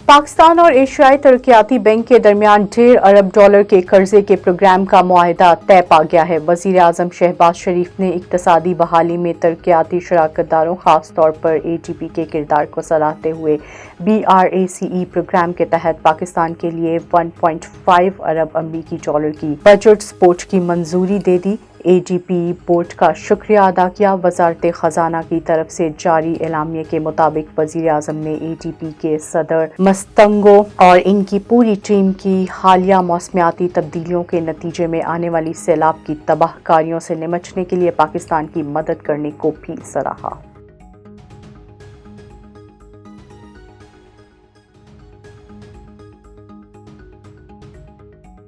पाकिस्तान और एशियाई तरक्याती बैंक के दरमियान $1.5 अरब के कर्जे के प्रोग्राम का मुआहदा तय पा गया है। वज़ीर आज़म शहबाज शरीफ ने इक़्तिसादी बहाली में तरक्याती शराकतदारों खास तौर पर ADB के किरदार को सराहते हुए BRACE प्रोग्राम के तहत पाकिस्तान के लिए $1.5 अरब अमरीकी डॉलर की बजट सपोर्ट की मंजूरी दे दी। ADB बोर्ड का शुक्रिया अदा किया। वज़ारत ख़ज़ाना की तरफ से जारी एलामिया के मुताबिक वज़ीर आज़म ने ADB के सदर मस्तंगो और इनकी पूरी टीम की हालिया मौसमियाती तब्दीलियों के नतीजे में आने वाली सैलाब की तबाहकारियों से निपटने के लिए पाकिस्तान की मदद करने को भी सराहा।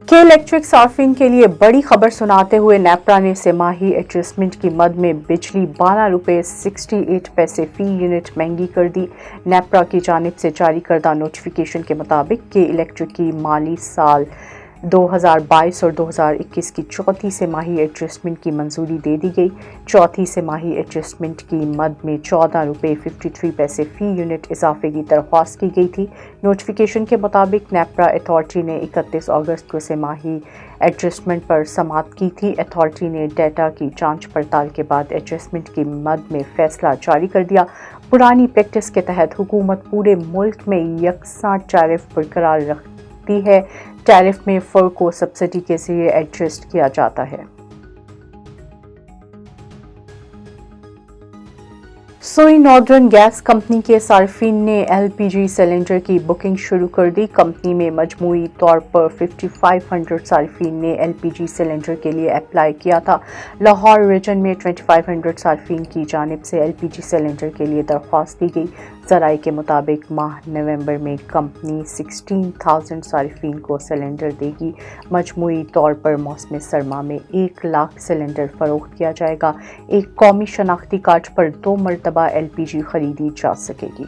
के इलेक्ट्रिक सार्फिन के लिए बड़ी खबर सुनाते हुए नेपरा ने सेमाही एडजस्टमेंट की मद में बिजली $12.68 फी यूनिट महंगी कर दी। नेपरा की जानिब से जारी करदा नोटिफिकेशन के मुताबिक के इलेक्ट्रिक की माली साल 2022 और 2021 की चौथी सेमाही एडजस्टमेंट की मंजूरी दे दी गई। चौथी सेमाही एडजस्टमेंट की मद में $14.53 फी यूनिट इजाफे की दरख्वास्त की गई थी। नोटिफिकेशन के मुताबिक नेपरा अथॉरिटी ने 31 अगस्त को सेमाही एडजस्टमेंट पर समाअत की थी। अथॉरिटी ने डेटा की जांच पड़ताल के बाद एडजस्टमेंट की मद में फैसला जारी कर दिया। पुरानी प्रैक्टिस के तहत हुकूमत पूरे मुल्क में यकसा टैरिफ बरकरार रखती है। टैरिफ में फ़र्क को सब्सिडी के जरिए एडजस्ट किया जाता है। सोई नॉर्दर्न गैस कंपनी के सार्फिन ने LPG सिलेंडर की बुकिंग शुरू कर दी। कंपनी में मजमूई तौर पर 5500 सार्फिन ने LPG सिलेंडर के लिए अप्लाई किया था। लाहौर रीजन में 2500 सार्फिन की जानिब से LPG सिलेंडर के लिए दरख्वास्त दी गई। ज़राए के मुताबिक माह नवंबर में कंपनी 16,000 सार्फिन को सिलेंडर देगी। मजमूई तौर पर मौसम सरमा में 1 लाख सिलेंडर फरोख्त किया जाएगा। एक कौमी शनाख्ती कार्ड पर 2 मरतबा LPG खरीदी जा सकेगी।